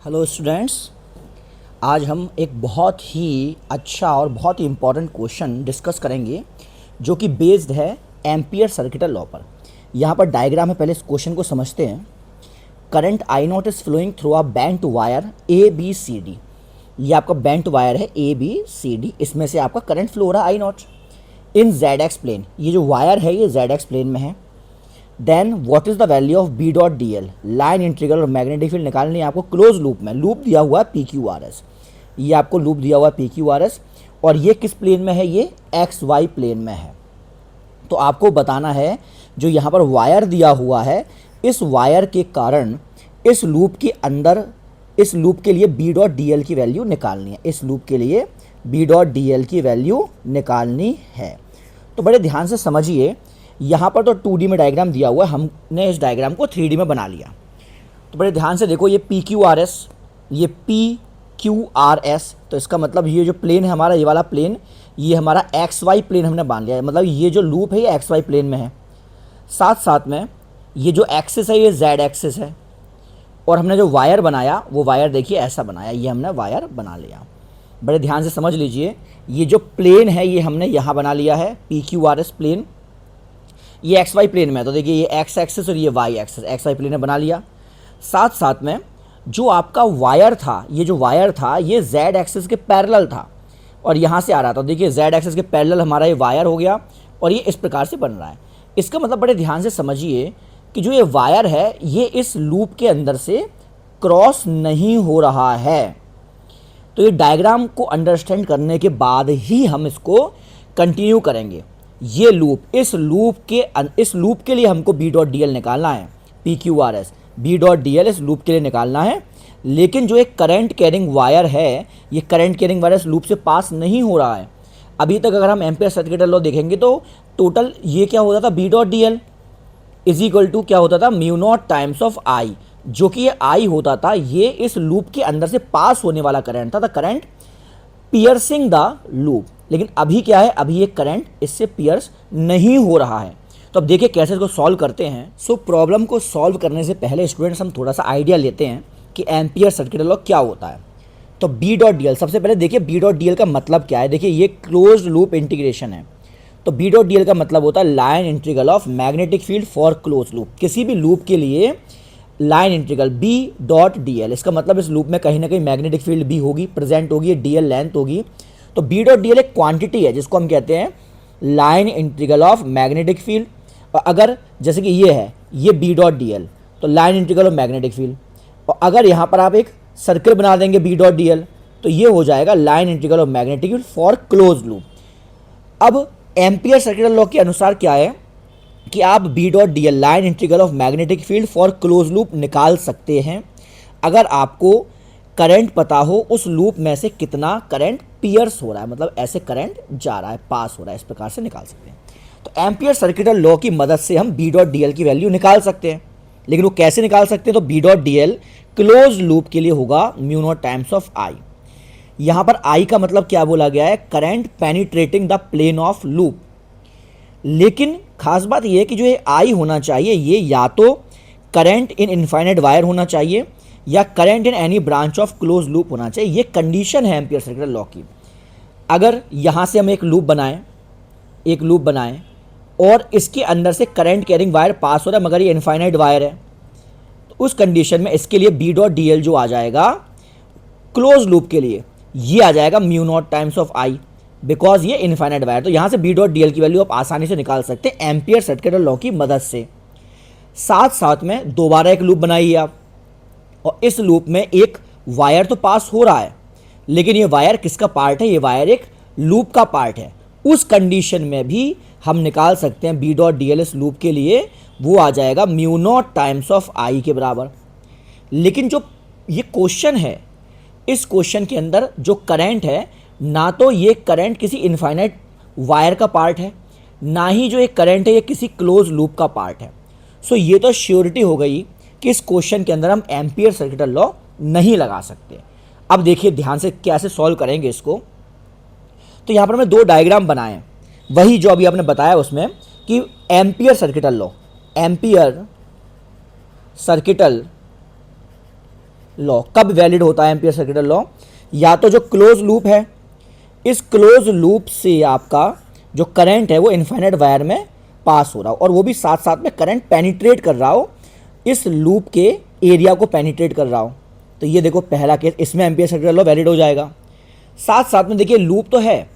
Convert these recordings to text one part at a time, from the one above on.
Hello students, आज हम एक बहुत ही अच्छा और बहुत ही इम्पॉर्टेंट क्वेश्चन डिस्कस करेंगे जो कि बेस्ड है एम्पियर सर्किटल लॉ पर। यहाँ पर डायग्राम है, पहले इस क्वेश्चन को समझते हैं। Current I naught is flowing through a bent wire A B C D. ये आपका बेंट वायर है ए बी सी डी, इसमें से आपका करंट फ्लो हो रहा है I not in Z X plane. ये जो वायर है ये जेड एक्स प्लेन में है। Then what is the value of B dot D L, line integral और मैग्नेटिक फील्ड निकालनी है आपको क्लोज लूप में। लूप दिया हुआ है पी क्यू आर एस, ये आपको लूप दिया हुआ है पी क्यू आर एस, और ये किस प्लेन में है? ये एक्स वाई प्लेन में है। तो आपको बताना है जो यहाँ पर वायर दिया हुआ है, इस वायर के कारण इस लूप के अंदर, इस लूप के लिए बी डॉट डी एल की वैल्यू निकालनी है। इस लूप के लिए बी डॉट डी एल की वैल्यू निकालनी है। तो बड़े ध्यान से समझिए, यहाँ पर तो 2D में डायग्राम दिया हुआ है, हमने इस डायग्राम को 3D में बना लिया। तो बड़े ध्यान से देखो, ये पी क्यू आर एस, ये पी क्यू आर एस, तो इसका मतलब ये जो प्लेन है हमारा, ये वाला प्लेन, ये हमारा एक्स वाई प्लेन हमने बांध लिया है। मतलब ये जो लूप है ये एक्स वाई प्लेन में है। साथ साथ में ये जो एक्सिस है ये जेड एक्सिस है, और हमने जो वायर बनाया वो वायर देखिए ऐसा बनाया, ये हमने वायर बना लिया। बड़े ध्यान से समझ लीजिए, ये जो प्लेन है ये हमने यहाँ बना लिया है, P Q R S plane. ये एक्स वाई प्लेन में है, तो देखिए ये एक्स एक्सिस और ये Y axis, X Y plane में बना लिया। साथ साथ में जो आपका वायर था, ये जो वायर था ये जेड एक्सिस के पैरेलल था और यहाँ से आ रहा था। देखिए जेड एक्सिस के पैरेलल हमारा ये वायर हो गया और ये इस प्रकार से बन रहा है। इसका मतलब बड़े ध्यान से समझिए कि जो ये वायर है ये इस लूप के अंदर से क्रॉस नहीं हो रहा है। तो ये डायग्राम को अंडरस्टैंड करने के बाद ही हम इसको कंटिन्यू करेंगे। ये लूप, इस लूप के लिए हमको बी डॉट डी एल निकालना है, P Q R S, B dot D L इस लूप के लिए निकालना है। लेकिन जो एक करंट कैरिंग वायर है, ये करंट कैरिंग वायर इस लूप से पास नहीं हो रहा है। अभी तक अगर हम एम्पियर सर्किटल लॉ देखेंगे तो टोटल ये क्या होता था, B dot D L is equal to क्या होता था, mu naught times of I, जो कि ये आई होता था, ये इस लूप के अंदर से पास होने वाला करंट था, the current piercing the loop. लेकिन अभी क्या है, अभी ये करंट इससे पियर्स नहीं हो रहा है। तो अब देखिए कैसे इसको सॉल्व करते हैं। सो प्रॉब्लम को सॉल्व करने से पहले स्टूडेंट्स हम थोड़ा सा आइडिया लेते हैं कि एम्पियर सर्किटल लॉ क्या होता है। तो बी डॉट डी एल, सबसे पहले देखिए बी डॉट डी एल का मतलब क्या है। देखिए ये क्लोज लूप इंटीग्रेशन है, तो बी डॉट डी एल का मतलब होता है line integral of magnetic field for close loop. किसी भी लूप के लिए line integral B dot D L, इसका मतलब इस लूप में कहीं ना कहीं मैग्नेटिक फील्ड भी होगी, प्रेजेंट होगी, डी एल लेंथ होगी। तो बी डॉट डी एल एक क्वांटिटी है जिसको हम कहते हैं line integral of magnetic field. और अगर जैसे कि ये है, ये बी डॉट डी एल, तो line integral of magnetic field. और अगर यहाँ पर आप एक सर्कल बना देंगे बी डॉट डी एल, तो ये हो जाएगा line integral of magnetic field for close loop. अब एम्पियर सर्किटल लॉ के अनुसार क्या है कि आप B dot D L, line integral of magnetic field for close loop निकाल सकते हैं अगर आपको करंट पता हो उस लूप में से कितना करंट पियर्स हो रहा है, मतलब ऐसे करंट जा रहा है, पास हो रहा है, इस प्रकार से निकाल सकते हैं। तो एम्पियर सर्किटल लॉ की मदद से हम बी डॉट डी एल की वैल्यू निकाल सकते हैं। लेकिन वो कैसे निकाल सकते हैं? तो B dot D L close loop के लिए होगा mu naught times of I. यहाँ पर आई का मतलब क्या बोला गया है, current penetrating the plane of loop. लेकिन खास बात यह है कि जो ये आई होना चाहिए ये या तो करंट इन इनफाइनाइट वायर होना चाहिए या current in any branch of close loop होना चाहिए। ये कंडीशन है एम्पियर सर्किटल लॉ की। अगर यहाँ से हम एक लूप बनाएं और इसके अंदर से करंट कैरिंग वायर पास हो रहा है मगर ये इनफाइनाइट वायर है, तो उस कंडीशन में इसके लिए बी डॉट डी एल जो आ जाएगा क्लोज लूप के लिए, ये आ जाएगा mu naught times of I, because ये इनफाइनाइट वायर। तो यहाँ से बी डॉट डी एल की वैल्यू आप आसानी से निकाल सकते हैं एम्पियर सर्किटल लॉ की मदद से। साथ साथ में दोबारा एक लूप बनाइए आप, और इस लूप में एक वायर तो पास हो रहा है, लेकिन ये वायर किसका पार्ट है? ये वायर एक लूप का पार्ट है। उस कंडीशन में भी हम निकाल सकते हैं बी डॉट डी एल इस लूप के लिए, वो आ जाएगा म्यू नॉट टाइम्स ऑफ आई के बराबर। लेकिन जो ये क्वेश्चन है, इस क्वेश्चन के अंदर जो करंट है, ना तो ये करंट किसी इनफाइनाइट वायर का पार्ट है, ना ही जो ये करंट है ये किसी क्लोज लूप का पार्ट है। सो ये तो श्योरिटी हो गई कि इस क्वेश्चन के अंदर हम एम्पियर सर्किटल लॉ नहीं लगा सकते। अब देखिए ध्यान से कैसे सॉल्व करेंगे इसको। तो यहाँ पर हमने दो डायग्राम बनाए, वही जो अभी आपने बताया उसमें कि ampere circuital law, ampere circuital law कब वैलिड होता है एम्पियर सर्किटल लॉ? या तो जो क्लोज लूप है, इस क्लोज लूप से आपका जो करंट है वो इनफाइनाइट वायर में पास हो रहा हो और वो भी साथ साथ में करंट पेनिट्रेट कर रहा हो, इस लूप के एरिया को पेनिट्रेट कर रहा हो। तो ये देखो पहला केस, इसमें एम्पियर सर्किटल लॉ वैलिड हो जाएगा। साथ साथ में देखिए लूप तो है,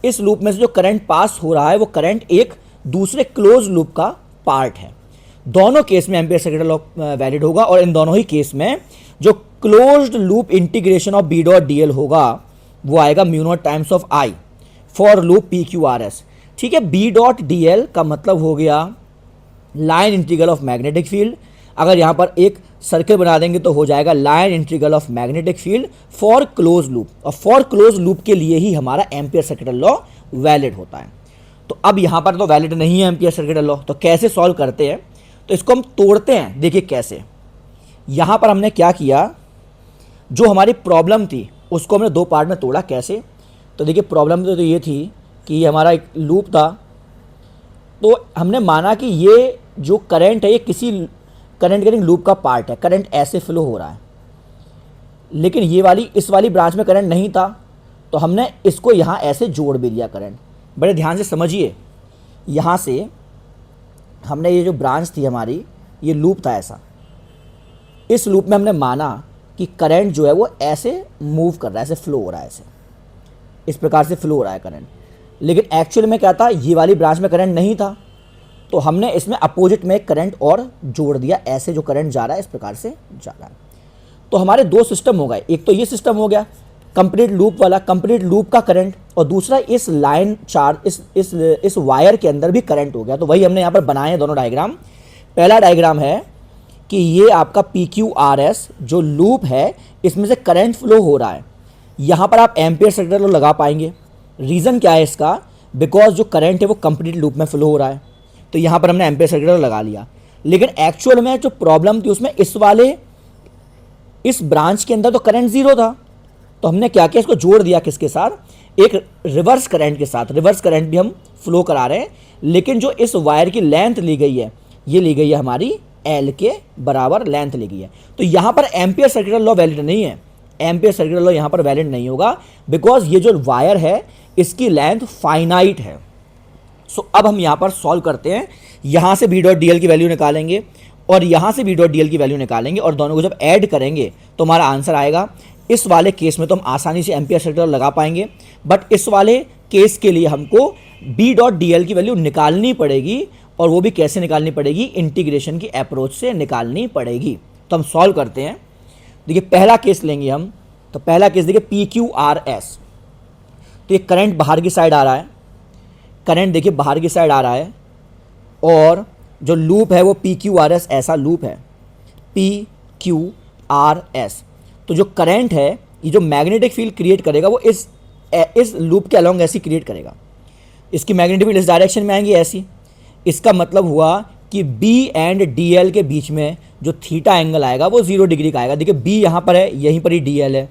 इस लूप में से जो करंट पास हो रहा है वो करंट एक दूसरे क्लोज लूप का पार्ट है। दोनों केस में एम्पियर सर्किटल लॉ वैलिड होगा और इन दोनों ही केस में जो closed loop integration of B dot D L होगा वो आएगा mu naught times of I for loop P Q R S. ठीक है, बी डॉट डी एल का मतलब हो गया line integral of magnetic field. अगर यहाँ पर एक सर्कल बना देंगे तो हो जाएगा line integral of magnetic field for close loop, और फॉर क्लोज लूप के लिए ही हमारा एम्पियर सर्किटल लॉ वैलिड होता है। तो अब यहाँ पर तो वैलिड नहीं है एम्पियर सर्किटल लॉ, तो कैसे सॉल्व करते हैं? तो इसको हम तोड़ते हैं। देखिए कैसे, यहाँ पर हमने क्या किया, जो हमारी प्रॉब्लम थी उसको हमने दो पार्ट में तोड़ा। कैसे? तो देखिए प्रॉब्लम तो ये थी कि हमारा एक लूप था, तो हमने माना कि ये जो करंट है ये किसी करंट कैरिंग लूप का पार्ट है, करंट ऐसे फ्लो हो रहा है, लेकिन ये वाली इस वाली ब्रांच में करंट नहीं था, तो हमने इसको यहाँ ऐसे जोड़ भी दिया करंट। बड़े ध्यान से समझिए, यहाँ से हमने ये जो ब्रांच थी हमारी, ये लूप था ऐसा, इस लूप में हमने माना कि करंट जो है वो ऐसे मूव कर रहा है, ऐसे फ्लो हो रहा है, ऐसे इस प्रकार से फ्लो हो रहा है करंट। लेकिन एक्चुअल में क्या था, ये वाली ब्रांच में करंट नहीं था, तो हमने इसमें अपोजिट में एक करंट और जोड़ दिया, ऐसे जो करंट जा रहा है इस प्रकार से जा रहा है। तो हमारे दो सिस्टम हो गए, एक तो ये सिस्टम हो गया कंप्लीट लूप वाला, कंप्लीट लूप का करंट, और दूसरा इस लाइन चार्ज इस वायर के अंदर भी करंट हो गया। तो वही हमने यहाँ पर बनाए हैं दोनों डायग्राम। पहला डायग्राम है कि ये आपका पी क्यू आर एस जो लूप है, इसमें से करंट फ्लो हो रहा है। यहाँ पर आप एम्पियर सर्किटल लॉ लगा पाएंगे। रीज़न क्या है इसका? बिकॉज जो करंट है वो कंप्लीट लूप में फ्लो हो रहा है, तो यहाँ पर हमने एम्पियर सर्किटल लॉ लगा लिया। लेकिन एक्चुअल में जो प्रॉब्लम थी उसमें इस ब्रांच के अंदर तो करंट जीरो था, तो हमने क्या किया, इसको जोड़ दिया किसके साथ, एक रिवर्स करंट के साथ। रिवर्स करंट भी हम फ्लो करा रहे हैं, लेकिन जो इस वायर की लेंथ ली गई है, ये ली गई है हमारी एल के बराबर लेंथ ली गई है। तो यहाँ पर एम्पियर सर्किटल लॉ वैलिड नहीं है, एम्पियर सर्किटल लॉ यहाँ पर वैलिड नहीं होगा, बिकॉज ये जो वायर है इसकी लेंथ फाइनाइट है। सो अब हम यहाँ पर सॉल्व करते हैं, यहाँ से बी डॉट डी एल की वैल्यू निकालेंगे और यहाँ से बी डॉट डी एल की वैल्यू निकालेंगे, और दोनों को जब ऐड करेंगे तो हमारा आंसर आएगा। इस वाले केस में तो हम आसानी से एम्पियर सर्किटल लॉ लगा पाएंगे, बट इस वाले केस के लिए हमको बी डॉट डी एल की वैल्यू निकालनी पड़ेगी, और वो भी कैसे निकालनी पड़ेगी, इंटीग्रेशन की अप्रोच से निकालनी पड़ेगी। तो हम सॉल्व करते हैं। देखिए पहला केस लेंगे हम, तो पहला केस देखिए पी क्यू आर एस, तो ये करंट बाहर की साइड आ रहा है, करंट देखिए बाहर की साइड आ रहा है, और जो लूप है वो पी क्यू आर एस ऐसा लूप है, पी क्यू आर एस। तो जो करंट है ये जो मैग्नेटिक फील्ड क्रिएट करेगा वो इस लूप के अलोंग ऐसी क्रिएट करेगा, इसकी मैग्नेटिक फील्ड इस डायरेक्शन में आएंगी ऐसी। इसका मतलब हुआ कि B एंड DL के बीच में जो थीटा एंगल आएगा वो 0 डिग्री का आएगा। देखिए B यहाँ पर है, यहीं पर ही DL है,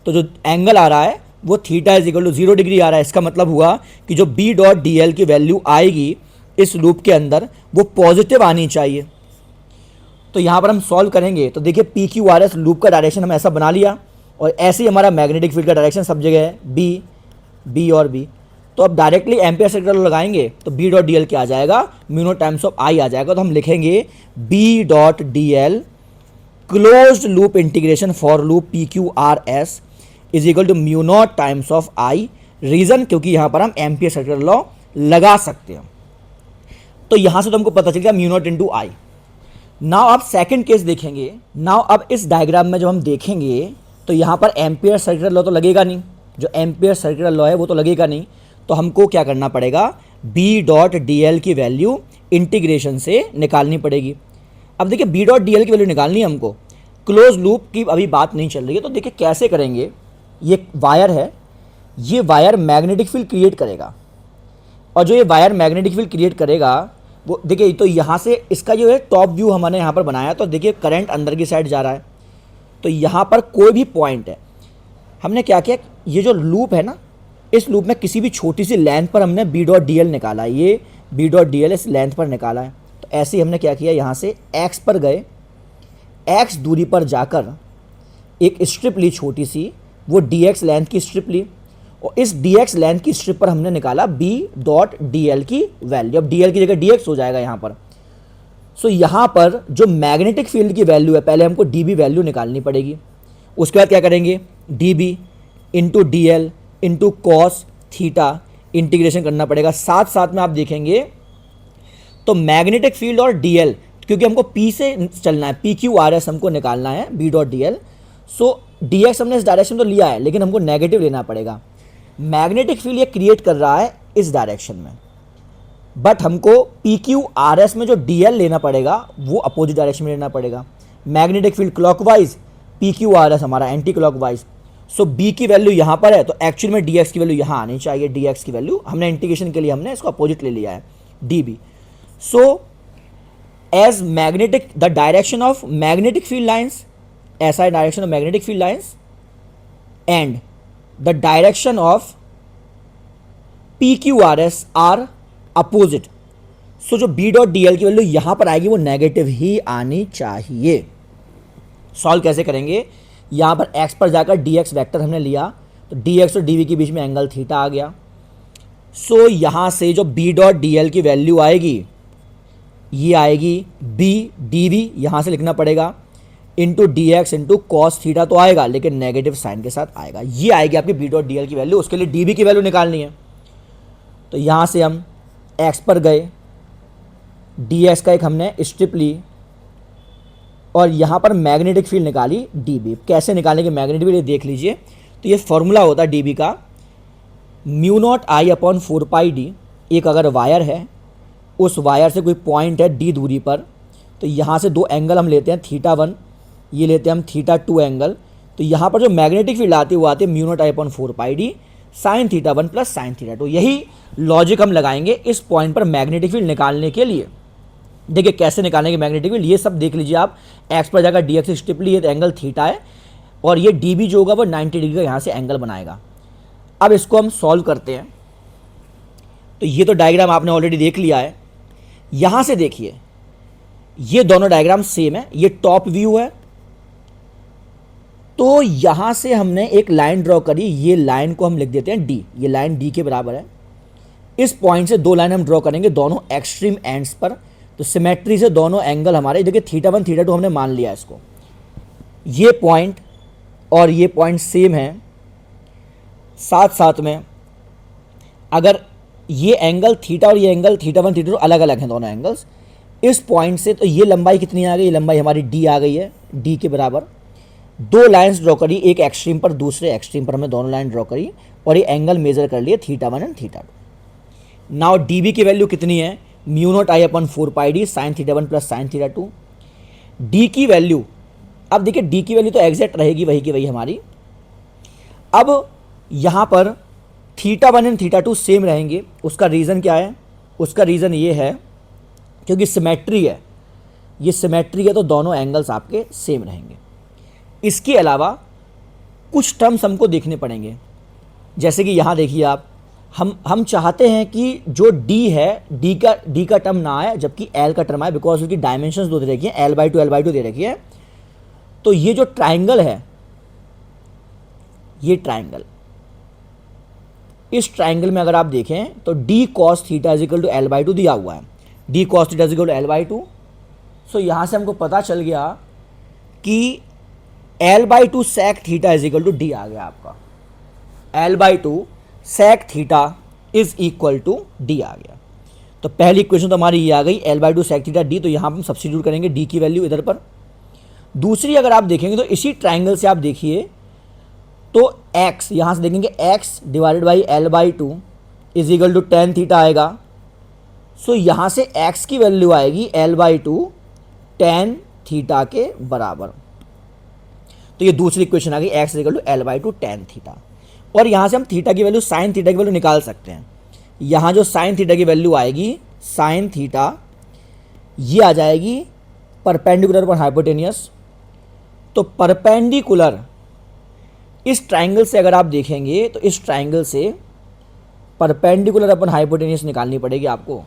तो जो एंगल आ रहा है वो theta is equal to 0 degree आ रहा है। इसका मतलब हुआ कि जो B डॉट डी एल की वैल्यू आएगी इस लूप के अंदर वो पॉजिटिव आनी चाहिए। तो यहाँ पर हम सॉल्व करेंगे, तो देखिए P Q R S loop का डायरेक्शन हम ऐसा बना लिया, और ऐसे ही हमारा मैग्नेटिक फील्ड का डायरेक्शन सब जगह है, बी और बी। तो अब डायरेक्टली एम्पियर सर्किटल लॉ लगाएंगे तो बी डॉट डी एल क्या आ जाएगा, mu naught times of I आ जाएगा। तो हम लिखेंगे B dot D L closed loop integration for loop P Q R S is equal to mu naught times of I. Reason क्योंकि यहाँ पर हम एम्पियर सर्किटल लॉ लगा सकते हैं, तो यहाँ से तो हमको पता चल गया म्यू नॉट इंटू आई। नाउ आप सेकंड केस देखेंगे। नाउ अब इस डायग्राम में जब हम देखेंगे तो यहाँ पर एम्पियर सर्किटल लॉ तो लगेगा नहीं, जो एम्पियर सर्किटल लॉ है वो तो लगेगा नहीं, तो हमको क्या करना पड़ेगा, बी डॉट डी एल की वैल्यू इंटीग्रेशन से निकालनी पड़ेगी। अब देखिए बी डॉट डी एल की वैल्यू निकालनी है हमको, क्लोज लूप की अभी बात नहीं चल रही है। तो देखिए कैसे करेंगे, ये वायर है, ये वायर मैग्नेटिक फील्ड क्रिएट करेगा, और जो ये वायर मैग्नेटिक फील्ड क्रिएट करेगा वो देखिए, तो यहाँ से इसका जो है टॉप व्यू हमने यहाँ पर बनाया, तो देखिए करंट अंदर की साइड जा रहा है, तो यहाँ पर कोई भी पॉइंट है, हमने क्या किया, ये जो लूप है ना, इस लूप में किसी भी छोटी सी लेंथ पर हमने बी डॉट डी एल निकाला है, ये बी डॉट डी एल इस लेंथ पर निकाला है। तो ऐसे ही हमने क्या किया, यहाँ से एक्स पर गए, एक्स दूरी पर जाकर एक स्ट्रिप ली छोटी सी, वो dx लेंथ की स्ट्रिप ली, और इस dx लेंथ की स्ट्रिप पर हमने निकाला b डॉट dl की वैल्यू। अब dl की जगह dx हो जाएगा यहाँ पर। सो यहाँ पर जो मैग्नेटिक फील्ड की वैल्यू है, पहले हमको db वैल्यू निकालनी पड़ेगी। उसके बाद क्या करेंगे, db into D L into cos theta integration करना पड़ेगा। साथ साथ में आप देखेंगे तो मैग्नेटिक फील्ड और dl, क्योंकि हमको p से चलना है, पी क्यू आर एस हमको निकालना है, b डॉट डी एल। सो dx हमने इस डायरेक्शन तो लिया है, लेकिन हमको नेगेटिव लेना पड़ेगा। मैग्नेटिक फील्ड ये क्रिएट कर रहा है इस डायरेक्शन में, बट हमको पी क्यू आर एस में जो dl लेना पड़ेगा वो अपोजिट डायरेक्शन में लेना पड़ेगा। Magnetic field clockwise, P Q R S हमारा एंटी क्लॉकवाइज। सो b की वैल्यू यहाँ पर है, तो एक्चुअल में dx की वैल्यू यहाँ आनी चाहिए। dx की वैल्यू हमने इंटीग्रेशन के लिए हमने इसको अपोजिट ले लिया है, db। So as magnetic the direction of magnetic field lines, ऐसा है direction of magnetic field lines, and the direction of P Q R S are opposite. So जो b डॉट डी एल की value यहां पर आएगी वो negative ही आनी चाहिए। सॉल्व कैसे करेंगे, यहां पर x पर जाकर dx वेक्टर हमने लिया, तो dx और dv के बीच में एंगल थीटा आ गया। सो यहां से जो b डॉट डी एल की वैल्यू आएगी ये आएगी b dv, यहां से लिखना पड़ेगा, into D x into cos theta तो आएगा, लेकिन नेगेटिव साइन के साथ आएगा। ये आएगी आपकी b डॉट डी एल की वैल्यू। उसके लिए dv की वैल्यू निकालनी है, तो यहां से हम x पर गए, dx का एक हमने स्ट्रिप ली, और यहाँ पर मैग्नेटिक फील्ड निकाली dB। कैसे निकालेंगे मैग्नेटिक फील्ड देख लीजिए। तो ये फॉर्मूला होता है dB का, mu naught I upon 4πd। एक अगर वायर है, उस वायर से कोई पॉइंट है d दूरी पर, तो यहाँ से दो एंगल हम लेते हैं, θ1, ये लेते हैं हम θ2 एंगल। तो यहाँ पर जो मैग्नेटिक फील्ड आती है वो आती है mu naught I upon 4πd sine θ1 plus sine θ2। यही लॉजिक हम लगाएंगे इस पॉइंट पर मैग्नेटिक फील्ड निकालने के लिए। देखिए कैसे निकालने के मैग्नेटिक फील्ड, ये सब देख लीजिए आप। एक्स पर जाकर डी एक्स स्ट्रिप ली है तो एंगल थीटा है, और ये dB जो होगा वो 90 डिग्री का यहाँ से एंगल बनाएगा। अब इसको हम सॉल्व करते हैं। तो ये तो डायग्राम आपने ऑलरेडी देख लिया है। यहाँ से देखिए ये दोनों डायग्राम सेम है, ये टॉप व्यू है। तो यहाँ से हमने एक लाइन ड्रॉ करी, ये लाइन को हम लिख देते हैं d, ये लाइन d के बराबर है। इस पॉइंट से दो लाइन हम ड्रॉ करेंगे दोनों एक्सट्रीम एंड्स पर, तो सिमेट्री से दोनों एंगल हमारे, देखिए θ1 θ2 हमने मान लिया इसको। ये पॉइंट और ये पॉइंट सेम है। साथ साथ में अगर ये एंगल थीटा और ये एंगल θ1 θ2 अलग अलग हैं दोनों एंगल्स, इस पॉइंट से तो ये लंबाई कितनी आ गई, ये लंबाई हमारी d आ गई है, d के बराबर। दो लाइंस ड्रॉ करी, एक एक्सट्रीम पर दूसरे एक्सट्रीम पर हमने दोनों लाइन ड्रॉ करी, और ये एंगल मेजर कर लिए θ1 एंड θ2। नाउ dB की वैल्यू कितनी है, mu naught I upon 4πd sine θ1 plus sine θ2। d की वैल्यू, अब देखिए d की वैल्यू तो एग्जैक्ट रहेगी वही की वही हमारी। अब यहाँ पर θ1 एंड θ2 सेम रहेंगे। उसका रीज़न क्या है, उसका रीज़न ये है क्योंकि सिमेट्री है, ये सिमेट्री है तो दोनों एंगल्स आपके सेम रहेंगे। इसके अलावा कुछ टर्म्स हमको देखने पड़ेंगे, जैसे कि यहाँ देखिए आप, हम चाहते हैं कि जो d है, d का टर्म ना आए जबकि l का टर्म आए, बिकॉज उसकी डायमेंशंस दो दे रखी है, l/2 दे रखी है। तो ये जो ट्राइंगल है, ये ट्राइंगल, इस ट्राइंगल में अगर आप देखें तो d cos theta is equal to l/2 दिया हुआ है, d cos theta is equal to l/2। So यहाँ से हमको पता चल गया कि l/2 sec theta is equal to d आ गया आपका, l/2 sec theta is equal to d आ गया। तो पहली इक्वेशन तो हमारी ये आ गई, l/2 sec थीटा d, तो यहाँ हम सब्स्टिट्यूट करेंगे d की वैल्यू इधर पर। दूसरी अगर आप देखेंगे तो इसी ट्राइंगल से आप देखिए तो x, यहाँ से देखेंगे x divided by l/2 is equal to tan theta आएगा। सो यहाँ से x की वैल्यू आएगी l/2 tan थीटा के बराबर। तो ये दूसरी इक्वेशन आ गई, x is equal to l/2 tan theta. और यहाँ से हम थीटा की वैल्यू, साइन थीटा की वैल्यू निकाल सकते हैं। यहाँ जो साइन थीटा की वैल्यू आएगी, साइन थीटा ये आ जाएगी परपेंडिकुलर पर हाइपोटेनियस। तो परपेंडिकुलर इस ट्राइंगल से अगर आप देखेंगे तो इस ट्राइंगल से परपेंडिकुलर अपन हाइपोटेनियस निकालनी पड़ेगी आपको।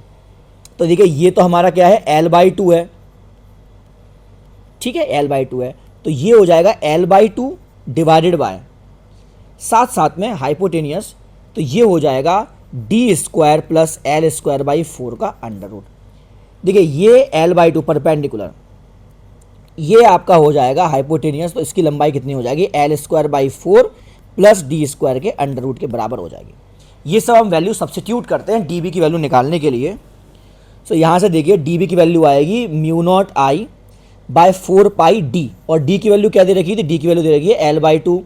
तो देखिए ये तो हमारा क्या है, l/2 है, ठीक है, l/2 है। तो ये हो जाएगा L/2 डिवाइडेड बाय, साथ साथ में हाइपोटेनियस, तो ये हो जाएगा d² प्लस L²/4 का अंडर रूट। देखिए ये L/2 परपेंडिकुलर, ये आपका हो जाएगा हाइपोटेनियस, तो इसकी लंबाई कितनी हो जाएगी L²/4 प्लस d² के अंडर रूट के बराबर हो जाएगी। ये सब हम वैल्यू सब्सिट्यूट करते हैं dB की वैल्यू निकालने के लिए। सो यहाँ से देखिए dB की वैल्यू आएगी μ0I/4πd, और d की वैल्यू क्या दे रखी थी, d की वैल्यू दे रखी है L/2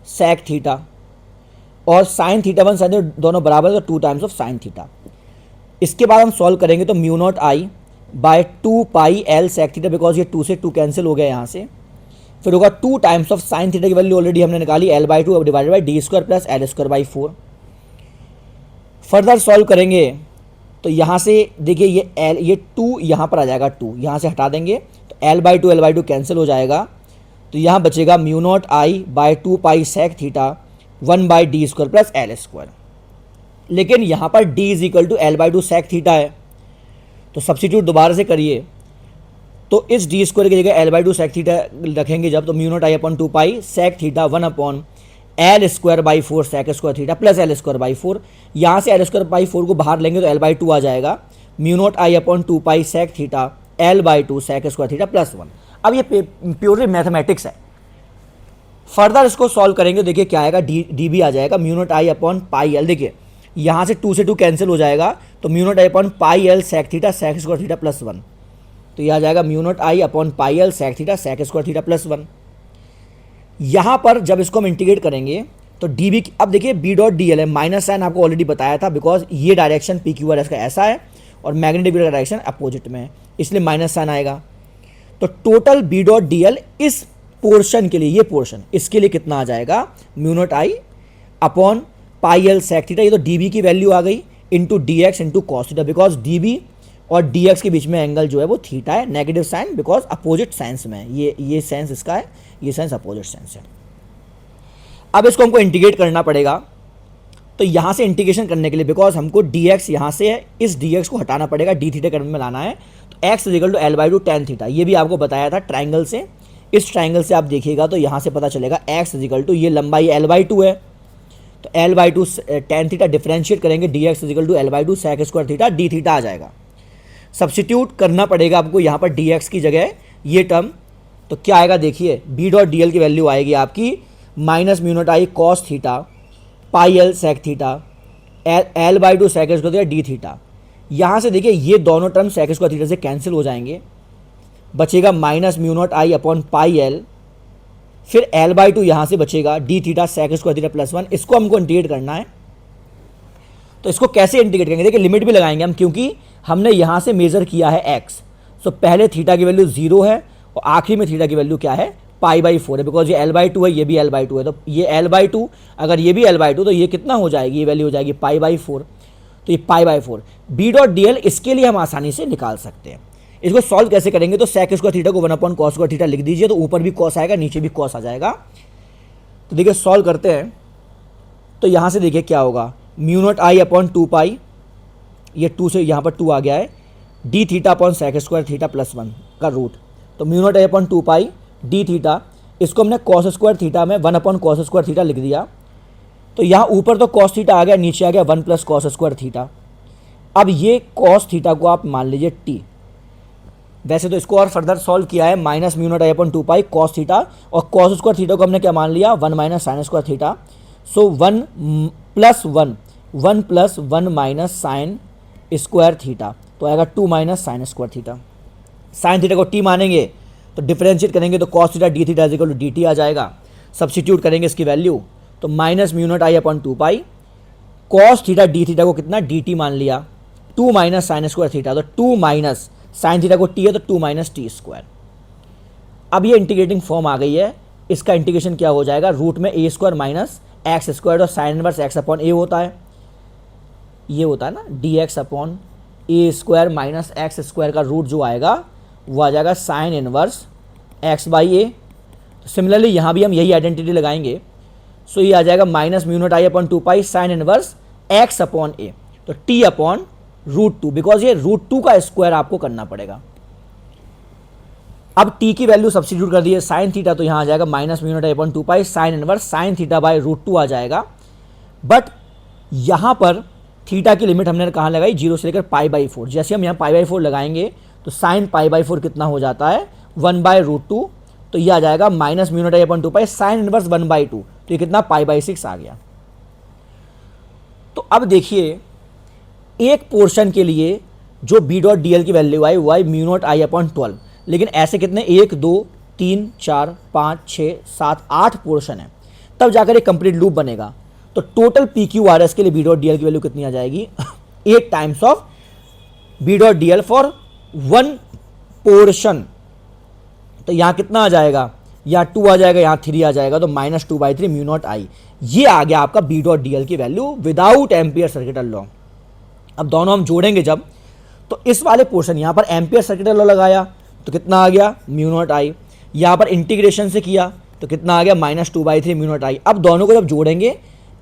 sec थीटा, और साइन थीटा 1 साइन थीटा दोनों बराबर है, तो 2 टाइम्स ऑफ साइन थीटा। इसके बाद हम सॉल्व करेंगे तो μ0I/2πL sec थीटा, बिकॉज ये 2 से 2 कैंसिल हो गया यहाँ से, फिर होगा 2 टाइम्स ऑफ साइन थीटा की वैल्यू ऑलरेडी हमने निकाली L/2 divided by d² plus L²/4। Further solve करेंगे तो यहाँ से देखिए ये 2 यहाँ पर आ जाएगा, 2 यहाँ से हटा देंगे तो L/2 कैंसिल हो जाएगा, तो यहाँ बचेगा μ0I/2π sec theta 1/d² plus L²। लेकिन यहाँ पर d = L/2 sec थीटा है, तो सब्सिट्यूट दोबारा से करिए, तो इस d² की जगह L/2 sec थीटा रखेंगे जब, तो μ0I/2π sec theta 1/L²/4 sec² theta plus L²/4। यहाँ से L²/4 को बाहर लेंगे तो L/2 आ जाएगा, μ0I/2π sec theta L/2 sec² theta plus 1। अब ये प्योरली मैथमेटिक्स है। फर्दर इसको सॉल्व करेंगे, देखिए क्या आएगा, dB आ जाएगा μ0I/πL। देखिए यहाँ से 2 से 2 कैंसिल हो जाएगा, तो μ0I/πL sec theta sec² theta plus 1, तो यह आ जाएगा μ0I/πL sec theta sec² theta plus 1। यहाँ पर जब इसको हम इंटीग्रेट करेंगे तो dB, अब देखिए B.dl है, माइनस साइन आपको ऑलरेडी बताया था, बिकॉज ये डायरेक्शन PQRS का ऐसा है और मैग्नेटिक का डायरेक्शन अपोजिट में है, इसलिए माइनस साइन आएगा। तो टोटल B.dl इस पोर्शन के लिए, ये पोर्शन इसके लिए कितना आ जाएगा, μ0I/πL sec थीटा, ये तो dB की वैल्यू आ गई, into dx into cos theta, because dB और dx के बीच में एंगल जो है वो थीटा है, negative sign, because opposite signs में है, ये साइंस इसका है, ये साइंस अपोजिट साइंस है। अब इसको हमको इंटीग्रेट करना पड़ेगा, तो यहाँ से इंटीग्रेशन करने के लिए, बिकॉज हमको dx यहाँ से है, इस dx को हटाना पड़ेगा, d थीटा करंट में लाना है, तो x = L/2 tan थीटा, ये भी आपको बताया था ट्राइंगल से। इस ट्राइंगल से आप देखिएगा तो यहाँ से पता चलेगा x = ये लंबाई L/2 है, तो L/2 tan थीटा डिफरेंशिएट करेंगे, dx = L/2 sec² theta d theta आ जाएगा। सब्सिट्यूट करना पड़ेगा आपको यहाँ पर dx की जगह ये टर्म, तो क्या आएगा देखिए, B.dl की वैल्यू आएगी आपकी -μ0I cos theta πL sec theta L/2 sec² theta d theta. यहाँ से देखिए ये दोनों टर्म sec² थीटा से कैंसिल हो जाएंगे, बचेगा -μ0I/πL, फिर L/2 यहाँ से बचेगा, d theta sec² theta plus 1। इसको हमको इंटीग्रेट करना है, तो इसको कैसे इंटीग्रेट करेंगे, देखिए लिमिट भी लगाएंगे हम, क्योंकि हमने यहाँ से मेज़र किया है x, तो पहले थीटा की वैल्यू 0 है और आखिरी में थीटा की वैल्यू क्या है, π/4 है, बिकॉज ये L/2 है, ये भी L/2 है, तो ये L/2 अगर ये भी L/2, तो ये कितना हो जाएगी, ये वैल्यू हो जाएगी π/4, तो ये π/4। B.dl इसके लिए हम आसानी से निकाल सकते हैं। इसको सॉल्व कैसे करेंगे, तो sec² थीटा को 1/cos² थीटा लिख दीजिए, तो ऊपर भी cos आएगा, नीचे भी cos आ जाएगा। तो देखिए सॉल्व करते हैं, तो यहाँ से देखिए क्या होगा, μ0I/2π, ये 2 से यहाँ पर 2 आ गया है, d theta sec² theta plus 1 का रूट, तो μ0I/2π d थीटा, इसको हमने cos² थीटा में 1/cos² थीटा लिख दिया, तो यहाँ ऊपर तो cos थीटा आ गया, नीचे आ गया 1 + cos² थीटा। अब ये cos थीटा को आप मान लीजिए t, वैसे तो इसको और फर्दर सॉल्व किया है, -μ0I/2π cos थीटा, और cos² थीटा को हमने क्या मान लिया, 1 - sin² थीटा, सो 1 + 1 sin² थीटा, तो आएगा 2 - sin² थीटा। साइन थीटा को t मानेंगे तो डिफरेंशिएट करेंगे, तो cos theta d theta = dt आ जाएगा। सब्सिट्यूट करेंगे इसकी वैल्यू, तो -μ0I/2π cos theta d theta को कितना dt मान लिया, 2 - sin² थीटा, तो 2 - sin थीटा को t है, तो 2 - t²। अब ये इंटीग्रेटिंग फॉर्म आ गई है, इसका इंटीग्रेशन क्या हो जाएगा, रूट में a² - x², और साइन इनवर्स x/a होता है, ये होता है ना, dx/a² - x² का रूट जो आएगा वो आ जाएगा साइन इनवर्स x/a। तो सिमिलरली यहाँ भी हम यही आइडेंटिटी लगाएंगे, सो ये आ जाएगा -μ0I/2π साइन इनवर्स x/a, तो t/√2, बिकॉज ये √2 का स्क्वायर आपको करना पड़ेगा। अब टी की वैल्यू सब्स्टिट्यूट कर दिए, साइन थीटा तो यहाँ आ जाएगा minus mu naught I upon 2 pi sine inverse sine theta by root 2 आ जाएगा। बट यहाँ पर थीटा की लिमिट हमने कहाँ लगाई, 0 से लेकर पाई बाई 4। जैसे हम यहाँ पाई बाई 4 लगाएंगे तो साइन पाई बाई 4 कितना हो जाता है, 1 बाय रूट 2, तो ये आ जाएगा minus mu naught I upon 2 pi sine inverse 1 by 2, तो ये कितना पाई बाई 6 आ गया। तो अब देखिए एक पोर्शन के लिए जो बी डॉट डी एल की वैल्यू आई वो आई म्यू नॉट आई अपॉन 12, लेकिन ऐसे कितने 1 2 3 4 5 6 7 8 पोर्शन है, तब जाकर एक कंप्लीट लूप बनेगा। तो total P Q R S के लिए बी डॉट डी एल की वैल्यू कितनी आ जाएगी 8 times of B dot D L for 1 portion. तो यहाँ कितना आ जाएगा, यहाँ 2 आ जाएगा, यहाँ 3 आ जाएगा, तो माइनस 2 बाई 3 म्यू नॉट आई। ये आ गया आपका बी डॉट डी एल की value without ampere circuital law. अब दोनों हम जोड़ेंगे जब, तो इस वाले पोर्शन यहाँ पर एम्पियर सर्किटल लॉ लगाया तो कितना आ गया म्यू नॉट आई, यहाँ पर इंटीग्रेशन से किया तो कितना आ गया माइनस 2 बाई 3 म्यू नॉट आई। अब दोनों को जब जोड़ेंगे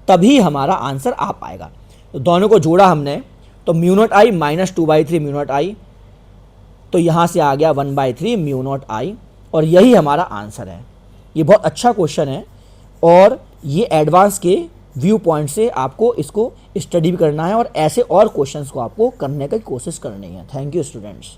तभी हमारा आंसर आ पाएगा। तो दोनों को जोड़ा हमने तो mu naught I minus 2 by 3 mu naught I, तो यहाँ से आ गया 1 बाई 3 म्यू नॉट आई, और यही हमारा आंसर है। ये बहुत अच्छा क्वेश्चन है और ये एडवांस के व्यू पॉइंट से आपको इसको स्टडी भी करना है और ऐसे और क्वेश्चंस को आपको करने की कोशिश करनी है। Thank you students.